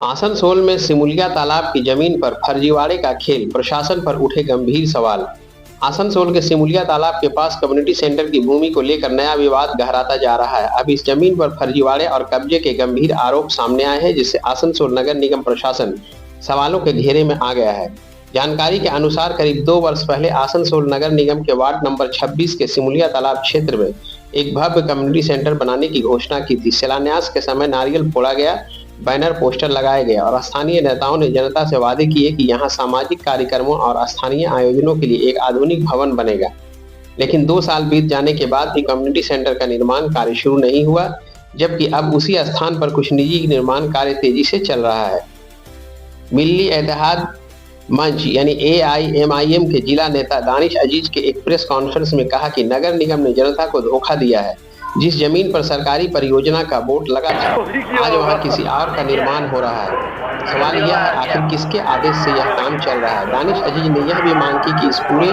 आसनसोल में सिमुलिया तालाब की जमीन पर फर्जीवाड़े का खेल, प्रशासन पर उठे गंभीर सवाल। आसनसोल के सिमुलिया तालाब के पास कम्युनिटी सेंटर की भूमि को लेकर नया विवाद गहराता जा रहा है। अब इस जमीन पर फर्जीवाड़े और कब्जे के गंभीर आरोप सामने आए हैं, जिससे आसनसोल नगर निगम प्रशासन सवालों के घेरे में आ गया है। जानकारी के अनुसार करीब 2 वर्ष पहले आसनसोल नगर निगम के वार्ड नंबर 26 के सिमुलिया तालाब क्षेत्र में एक भव्य कम्युनिटी सेंटर बनाने की घोषणा की थी। शिलान्यास के समय नारियल फोड़ा गया, बैनर पोस्टर लगाए गए और स्थानीय नेताओं ने जनता से वादे किए कि यहां सामाजिक कार्यक्रमों और स्थानीय आयोजनों के लिए एक आधुनिक भवन बनेगा। लेकिन 2 साल बीत जाने के बाद भी कम्युनिटी सेंटर का निर्माण कार्य शुरू नहीं हुआ, जबकि अब उसी स्थान पर कुछ निजी निर्माण कार्य तेजी से चल रहा है। मिल्ली इत्तेहाद मंच यानी AIMIM के जिला नेता दानिश अजीज के एक प्रेस कॉन्फ्रेंस में कहा कि नगर निगम ने जनता को धोखा दिया है। जिस जमीन पर सरकारी परियोजना का बोर्ड लगा था, आज वहां किसी और का निर्माण हो रहा है। सवाल यह है, आखिर किसके आदेश से यह काम चल रहा है। दानिश अजीज ने यह भी मांग की कि इस पूरे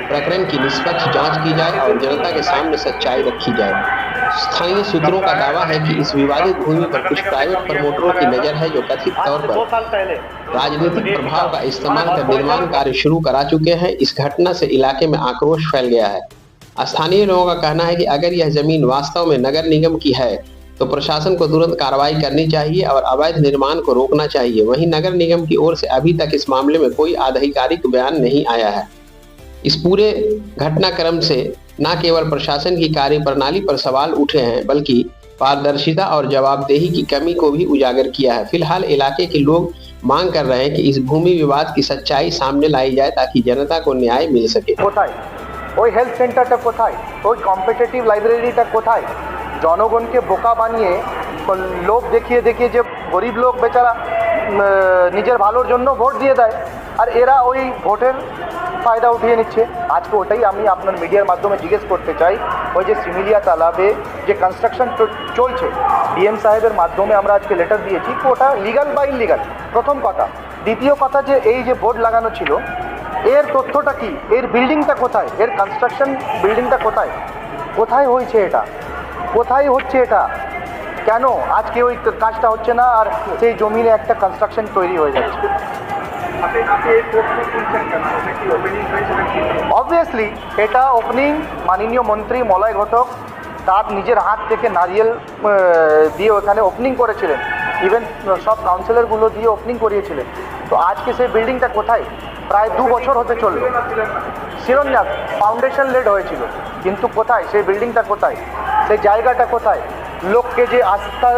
प्रकरण की निष्पक्ष जांच की जाए और जनता के सामने सच्चाई रखी जाए। स्थानीय सूत्रों का दावा है कि इस विवादित भूमि पर कुछ प्राइवेट प्रमोटरों की नजर है, जो कथित तौर पर राजनीतिक प्रभाव का इस्तेमाल कर निर्माण कार्य शुरू करा चुके हैं। इस घटना से इलाके में आक्रोश फैल गया है। स्थानीय लोगों का कहना है कि अगर यह जमीन वास्तव में नगर निगम की है तो प्रशासन को तुरंत कार्रवाई करनी चाहिए और अवैध निर्माण को रोकना चाहिए। वहीं नगर निगम की ओर से अभी तक इस मामले में कोई आधिकारिक बयान नहीं आया है। इस पूरे घटनाक्रम से न केवल प्रशासन की कार्यप्रणाली पर सवाल उठे हैं, बल्कि पारदर्शिता और जवाबदेही की कमी को भी उजागर किया है। फिलहाल इलाके के लोग मांग कर रहे हैं कि इस भूमि विवाद की सच्चाई सामने लाई जाए ताकि जनता को न्याय मिल सके। ওই হেলথ সেন্টারটা কোথায়, ওই কম্পিটিটিভ লাইব্রেরিটা কোথায়? জনগণকে বোকা বানিয়ে লোভ দেখিয়ে দেখিয়ে যে গরিব লোক বেচারা নিজের ভালোর জন্য ভোট দিয়ে দেয়, আর এরা ওই ভোটের ফায়দা উঠিয়ে নিচ্ছে। আজকে ওটাই আমি আপনার মিডিয়ার মাধ্যমে জিজ্ঞেস করতে চাই, ওই যে সিমিলিয়া তালাবে যে কনস্ট্রাকশন চলছে, ডিএম সাহেবের মাধ্যমে আমরা আজকে লেটার দিয়েছি, ওটা লিগাল বা ইনলিগাল, প্রথম কথা। দ্বিতীয় কথা, যে এই যে বোর্ড লাগানো ছিল, এর তথ্যটা কি, এর বিল্ডিংটা কোথায়, এর কনস্ট্রাকশন বিল্ডিংটা কোথায়, কোথায় হয়েছে এটা, কোথায় হচ্ছে এটা, কেন আজকে ওই কাজটা হচ্ছে না আর সেই জমিনে একটা কনস্ট্রাকশন তৈরি হয়ে যাচ্ছে। অবভিয়াসলি এটা ওপেনিং মাননীয় মন্ত্রী মলয় ঘটক তার নিজের হাত থেকে নারিয়েল দিয়ে ওখানে ওপেনিং করেছিলেন, ইভেন সব কাউন্সিলরগুলো দিয়ে ওপেনিং করিয়েছিলেন। তো আজকে সেই বিল্ডিংটা কোথায়? প্রায় 2 বছর হতে চললো। শিলান্যাস ফাউন্ডেশন লেড হয়েছিল, কিন্তু কোথায় সেই বিল্ডিংটা, কোথায় সেই জায়গাটা, কোথায় লোককে যে আস্থা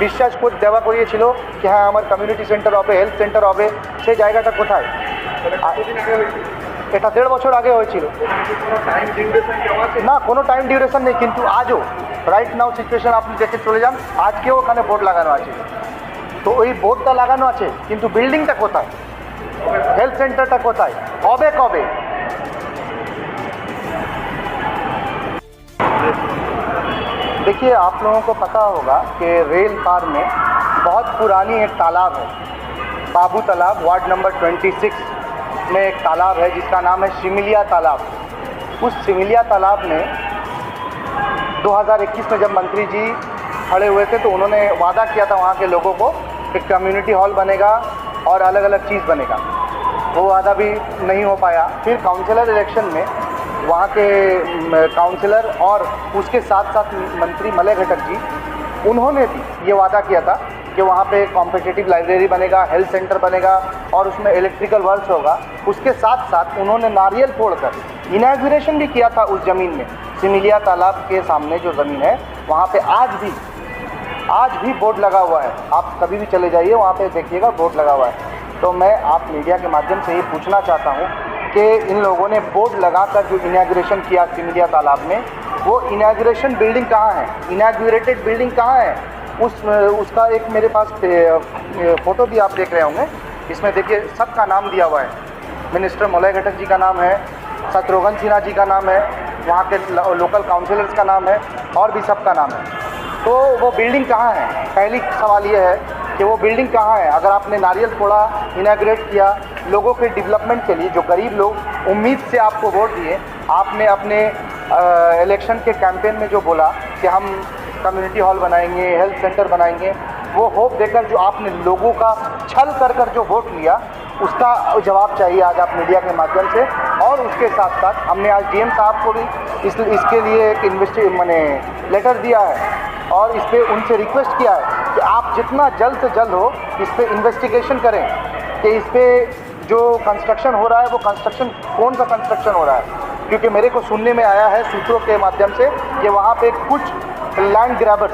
বিশ্বাস করে দেওয়া করিয়েছিল কি হ্যাঁ আমার কমিউনিটি সেন্টার হবে, হেলথ সেন্টার হবে, সেই জায়গাটা কোথায়? এটা 1.5 বছর আগে হয়েছিল না, কোনো টাইম ডিউরেশন নেই। কিন্তু আজও রাইট নাও সিচুয়েশন আপনি দেখে চলে যান, আজকেও ওখানে বোর্ড লাগানো আছে। তো ওই বোর্ডটা লাগানো আছে, কিন্তু বিল্ডিংটা কোথায়, हेल्थ सेंटर कोথায়, হবে কবে? देखिए, आप लोगों को पता होगा कि रेल पार में बहुत पुरानी एक तालाब है, बाबू तालाब, वार्ड नंबर 26 में एक तालाब है जिसका नाम है सिमिलिया तालाब। उस सिमिलिया तालाब में 2021 में जब मंत्री जी खड़े हुए थे तो उन्होंने वादा किया था वहाँ के लोगों को कि कम्युनिटी हॉल बनेगा और अलग अलग चीज़ बनेगा। वो वादा भी नहीं हो पाया। फिर काउंसिलर इलेक्शन में वहाँ के काउंसिलर और उसके साथ साथ मंत्री मलय घटक जी, उन्होंने भी ये वादा किया था कि वहाँ पे कॉम्पिटिटिव लाइब्रेरी बनेगा, हेल्थ सेंटर बनेगा और उसमें इलेक्ट्रिकल वर्क्स होगा। उसके साथ साथ उन्होंने नारियल फोड़कर इनॉग्रेशन भी किया था उस ज़मीन में। सिमिलिया तालाब के सामने जो ज़मीन है वहाँ पे आज भी बोर्ड लगा हुआ है। आप कभी भी चले जाइए, वहाँ पे देखिएगा बोर्ड लगा हुआ है। तो मैं आप मीडिया के माध्यम से ये पूछना चाहता हूँ कि इन लोगों ने बोर्ड लगाकर जो इनॉग्रेशन किया सिमिलिया तालाब में, वो इनॉग्रेशन बिल्डिंग कहाँ है, इनॉग्रेटेड बिल्डिंग कहाँ है? उसका एक मेरे पास फ़ोटो भी आप देख रहे होंगे। इसमें देखिए सबका नाम दिया हुआ है, मिनिस्टर मलय घटक जी का नाम है, शत्रुघ्न सिन्हा जी का नाम है, वहाँ के लोकल काउंसिलर्स का नाम है और भी सबका नाम है। तो वो बिल्डिंग कहाँ है? पहली सवाल ये है कि वो बिल्डिंग कहाँ है? अगर आपने नारियल फोड़ा, इनॉग्रेट किया, लोगों के डेवलपमेंट के लिए, जो गरीब लोग उम्मीद से आपको वोट दिए, आपने अपने इलेक्शन के कैंपेन में जो बोला कि हम कम्युनिटी हॉल बनाएंगे, हेल्थ सेंटर बनाएंगे, वो होप देकर जो आपने लोगों का छल कर कर जो वोट लिया, उसका जवाब चाहिए आज आप मीडिया के माध्यम से। और उसके साथ साथ हमने आज डीएम साहब को भी इसके लिए एक लेटर दिया है और इस पर उनसे रिक्वेस्ट किया है कि आप जितना जल्द से जल्द हो इस पर इन्वेस्टिगेशन करें कि इस पर जो कंस्ट्रक्शन हो रहा है वो कंस्ट्रक्शन कौन सा कंस्ट्रक्शन हो रहा है। क्योंकि मेरे को सुनने में आया है सूत्रों के माध्यम से कि वहाँ पे कुछ लैंड ग्रैबर्स,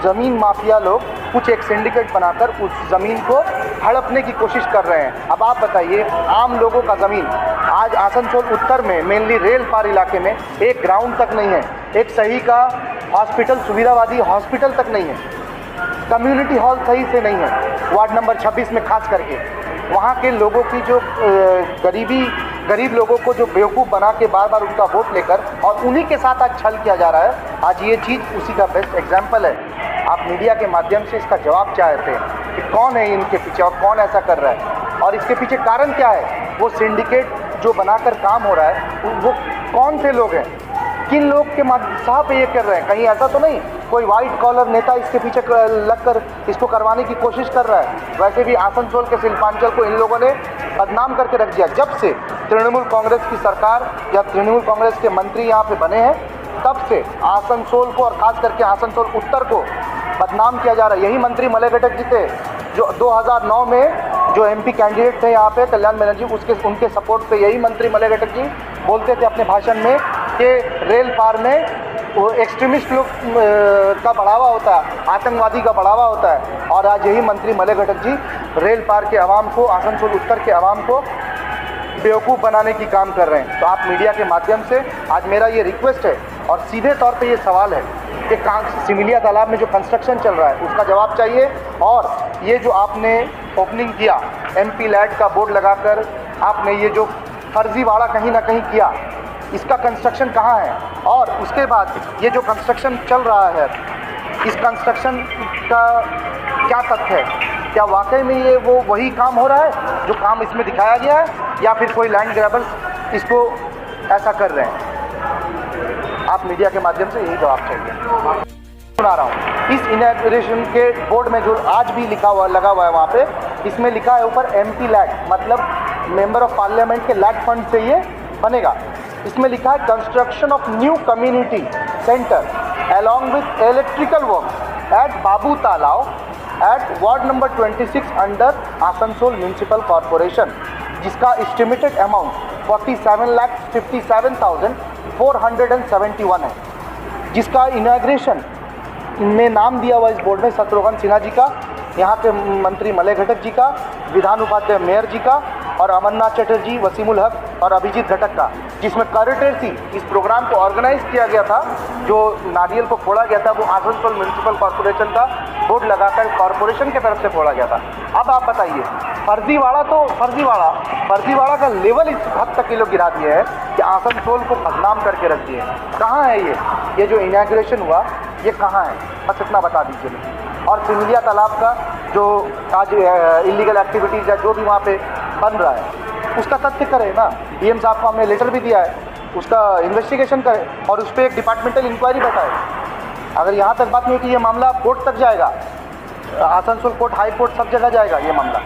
ज़मीन माफिया लोग कुछ एक सिंडिकेट बनाकर उस ज़मीन को हड़पने की कोशिश कर रहे हैं। अब आप बताइए, आम लोगों का ज़मीन आज आसनसोल उत्तर में मेनली रेल पार इलाके में एक ग्राउंड तक नहीं है, एक सही का हॉस्पिटल, सुविधावादी हॉस्पिटल तक नहीं है, कम्युनिटी हॉल सही से नहीं है। वार्ड नंबर 26 में खास करके वहाँ के लोगों की जो गरीब लोगों को जो बेवकूफ़ बना के बार बार उनका वोट लेकर और उन्हीं के साथ आज छल किया जा रहा है। आज ये चीज़ उसी का बेस्ट एग्जाम्पल है। आप मीडिया के माध्यम से इसका जवाब चाहते हैं कि कौन है इनके पीछे और कौन ऐसा कर रहा है और इसके पीछे कारण क्या है। वो सिंडिकेट जो बनाकर काम हो रहा है वो कौन से लोग हैं, किन लोग के साथ ये कर रहे हैं। कहीं ऐसा तो नहीं कोई वाइट कॉलर नेता इसके पीछे लगकर इसको करवाने की कोशिश कर रहा है। वैसे भी आसनसोल के शिल्पांचल को इन लोगों ने बदनाम करके रख दिया। जब से तृणमूल कांग्रेस की सरकार या तृणमूल कांग्रेस के मंत्री यहाँ पे बने हैं, तब से आसनसोल को और ख़ास करके आसनसोल उत्तर को बदनाम किया जा रहा है। यही मंत्री मलय घटक जी थे जो 2009 में जो एमपी कैंडिडेट थे यहाँ पे कल्याण बनर्जी, उनके सपोर्ट पे यही मंत्री मलय घटक जी बोलते थे अपने भाषण में कि रेल पार में वो एक्सट्रीमिस्ट लोग का बढ़ावा होता है, आतंकवादी का बढ़ावा होता है। और आज यही मंत्री मलय घटक जी रेल पार के आवाम को, आसनसोल उत्तर के आवाम को बेवकूफ़ बनाने की काम कर रहे हैं। तो आप मीडिया के माध्यम से आज मेरा ये रिक्वेस्ट है और सीधे तौर पे ये सवाल है कि सिमलिया तालाब में जो कंस्ट्रक्शन चल रहा है उसका जवाब चाहिए। और ये जो आपने ओपनिंग किया एमपी लैड का बोर्ड लगाकर, आपने ये जो फर्जीवाड़ा कहीं ना कहीं किया, इसका कंस्ट्रक्शन कहाँ है। और उसके बाद ये जो कंस्ट्रक्शन चल रहा है, इस कंस्ट्रक्शन का क्या तथ्य है, क्या वाकई में ये वो वही काम हो रहा है जो काम इसमें दिखाया गया है, या फिर कोई लैंड ग्रैबर्स इसको ऐसा कर रहे हैं। आप मीडिया के माध्यम से यही जवाब चाहिए। सुना रहा हूँ इस इनॉग्रेशन के बोर्ड में जो आज भी लगा हुआ है वहाँ पे, इसमें लिखा है ऊपर एमपी लैड, मतलब मेंबर ऑफ पार्लियामेंट के लैड फंड से ये बनेगा। इसमें लिखा है construction of new community centre along with electrical work at Babu Talab at ward number 26 under Asansol municipal corporation, जिसका एस्टिमेटेड अमाउंट 47,57,471 है, जिसका इनॉग्रेशन में नाम दिया हुआ इस बोर्ड में शत्रुघ्न सिन्हा जी का, यहाँ के मंत्री मलय घटक जी का, विधान उपाध्याय मेयर जी का, और अमरनाथ चटर्जी, वसीमुल हक और अभिजीत घटक का, जिसमें करेटेसी इस प्रोग्राम को ऑर्गेनाइज किया गया था। जो नारियल को फोड़ा गया था वो आसनसोल म्यूनिसिपल कॉरपोरेशन का बोर्ड लगाकर कॉरपोरेशन की तरफ से फोड़ा गया था। अब आप बताइए, फर्जीवाड़ा का लेवल इस हद तक ये लोग गिरा दिए हैं कि आसनसोल को बदनाम करके रख दिए। कहाँ है ये जो इनॉग्रेशन हुआ ये कहाँ है, बस इतना बता दीजिए। और सिमलिया तालाब का जो आज इलीगल एक्टिविटीज़ है जो भी वहाँ पे बन रहा है उसका तथ्य करें ना। डीएम साहब को हमने लेटर भी दिया है, उसका इन्वेस्टिगेशन करें और उस पर एक डिपार्टमेंटल इंक्वायरी बैठाए। अगर यहाँ तक बात नहीं होती, ये मामला कोर्ट तक जाएगा, आसनसोल कोर्ट, हाई कोर्ट, सब जगह जाएगा ये मामला।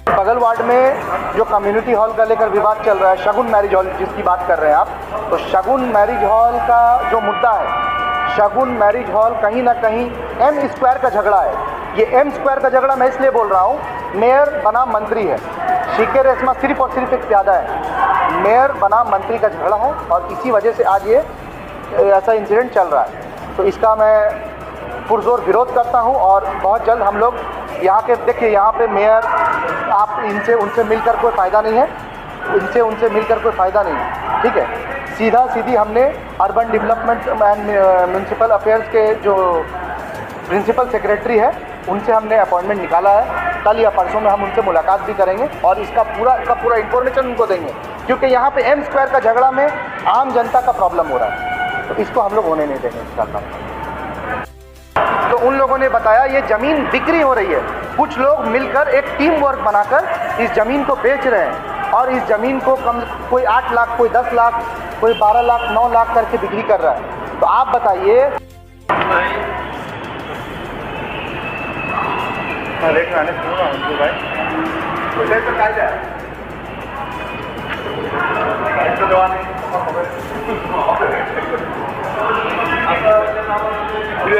बगल वार्ड में जो कम्युनिटी हॉल का लेकर विवाद चल रहा है, शगुन मैरिज हॉल जिसकी बात कर रहे हैं आप, तो शगुन मैरिज हॉल का जो मुद्दा है, शगुन मैरिज हॉल कहीं ना कहीं एम स्क्वायर का झगड़ा है। ये एम स्क्वायर का झगड़ा मैं इसलिए बोल रहा हूँ, मेयर बना मंत्री है, शीके रेशमा सिर्फ और सिर्फ एक प्यादा है, मेयर बना मंत्री का झगड़ा है और इसी वजह से आज ये ऐसा इंसिडेंट चल रहा है। तो इसका मैं पुरजोर विरोध करता हूँ और बहुत जल्द हम लोग यहाँ के, देखिए यहाँ पे मेयर, आप उनसे मिलकर कोई फ़ायदा नहीं है, उनसे मिलकर कोई फ़ायदा नहीं है, ठीक है। सीधी हमने urban development and municipal affairs के जो प्रिंसिपल सेक्रेटरी है उनसे हमने अपॉइंटमेंट निकाला है। कल या परसों में हम उनसे मुलाकात भी करेंगे और इसका पूरा इन्फॉर्मेशन उनको देंगे, क्योंकि यहाँ पे एम स्क्वायर का झगड़ा में आम जनता का प्रॉब्लम हो रहा है, तो इसको हम लोग होने नहीं देंगे इंशाल्लाह। तो उन लोगों ने बताया ये ज़मीन बिक्री हो रही है, कुछ लोग मिलकर एक टीम वर्क बनाकर इस ज़मीन को बेच रहे हैं और इस ज़मीन को कोई 8 लाख, कोई 10 लाख, कोई 12 लाख, 9 लाख करके बिक्री कर रहा है। तो आप बताइए, रेट राहणे सुरू भाई तो काय द्या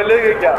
ले गए क्या